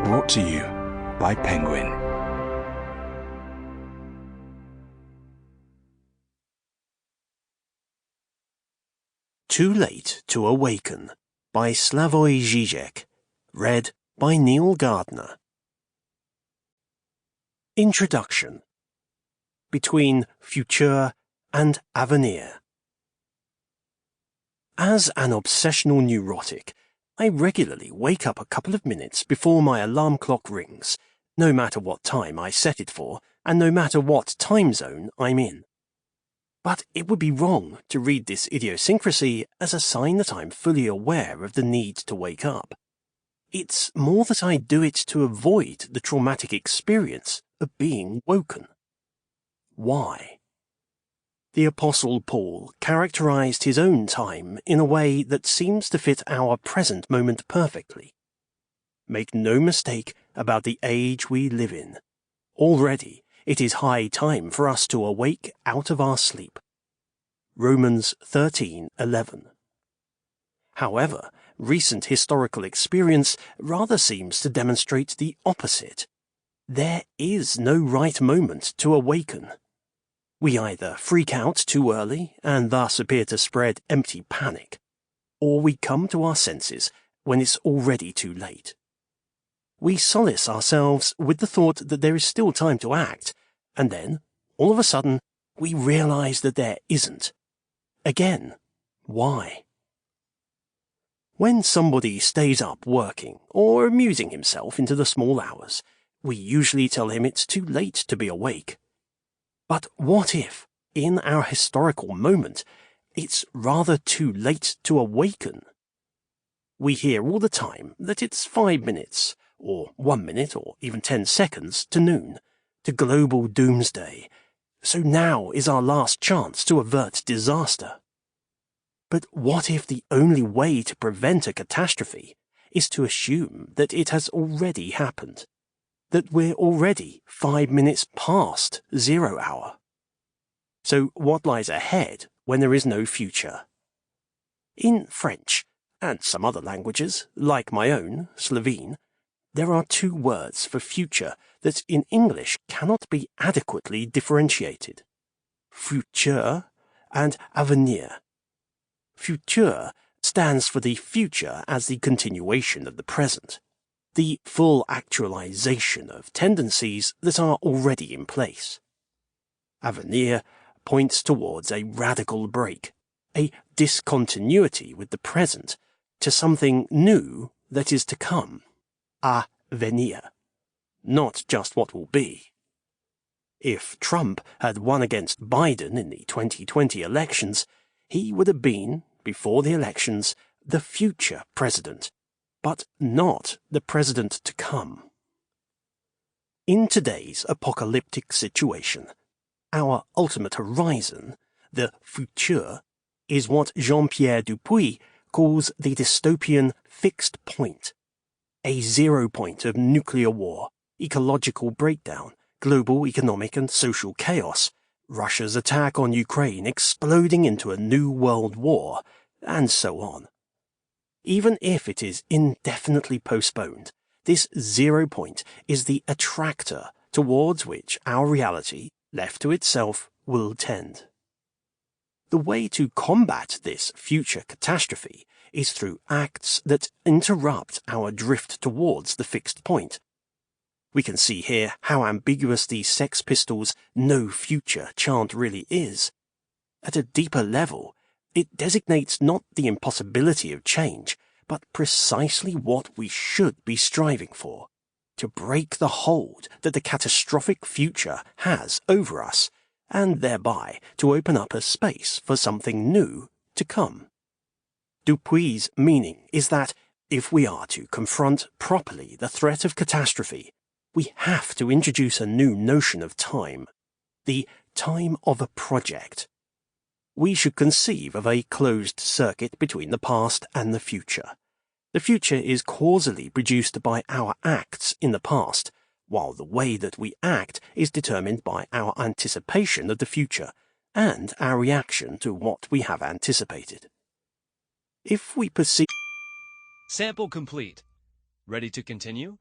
Brought to you by Penguin. Too Late to Awaken by Slavoj Žižek. Read by Neil Gardner. Introduction. Between future and avenir. As an obsessional neurotic, I regularly wake up a couple of minutes before my alarm clock rings, no matter what time I set it for, and no matter what time zone I'm in. But it would be wrong to read this idiosyncrasy as a sign that I'm fully aware of the need to wake up. It's more that I do it to avoid the traumatic experience of being woken. Why? The Apostle Paul characterized his own time in a way that seems to fit our present moment perfectly. Make no mistake about the age we live in. Already, it is high time for us to awake out of our sleep. Romans 13:11. However, recent historical experience rather seems to demonstrate the opposite. There is no right moment to awaken. We either freak out too early and thus appear to spread empty panic, or we come to our senses when it's already too late. We solace ourselves with the thought that there is still time to act, and then, all of a sudden, we realize that there isn't. Again, why? When somebody stays up working or amusing himself into the small hours, we usually tell him it's too late to be awake. But what if, in our historical moment, it's rather too late to awaken? We hear all the time that it's 5 minutes, or 1 minute, or even 10 seconds to noon, to global doomsday, so now is our last chance to avert disaster. But what if the only way to prevent a catastrophe is to assume that it has already happened? That we're already 5 minutes past 0 hour. So what lies ahead when there is no future? In French, and some other languages, like my own, Slovene, there are two words for future that in English cannot be adequately differentiated. Futur and avenir. Futur stands for the future as the continuation of the present, the full actualization of tendencies that are already in place. Avenir points towards a radical break, a discontinuity with the present, to something new that is to come. À venir. Not just what will be. If Trump had won against Biden in the 2020 elections, he would have been, before the elections, the future president, but not the president to come. In today's apocalyptic situation, our ultimate horizon, the futur, is what Jean-Pierre Dupuy calls the dystopian fixed point, a 0 point of nuclear war, ecological breakdown, global economic and social chaos, Russia's attack on Ukraine exploding into a new world war, and so on. Even if it is indefinitely postponed, this 0 point is the attractor towards which our reality, left to itself, will tend. The way to combat this future catastrophe is through acts that interrupt our drift towards the fixed point. We can see here how ambiguous the Sex Pistols' "No Future" chant really is. At a deeper level, it designates not the impossibility of change, but precisely what we should be striving for, to break the hold that the catastrophic future has over us, and thereby to open up a space for something new to come. Dupuy's meaning is that if we are to confront properly the threat of catastrophe, we have to introduce a new notion of time, the time of a project. We should conceive of a closed circuit between the past and the future. The future is causally produced by our acts in the past, while the way that we act is determined by our anticipation of the future and our reaction to what we have anticipated. If we perceive... Sample complete. Ready to continue?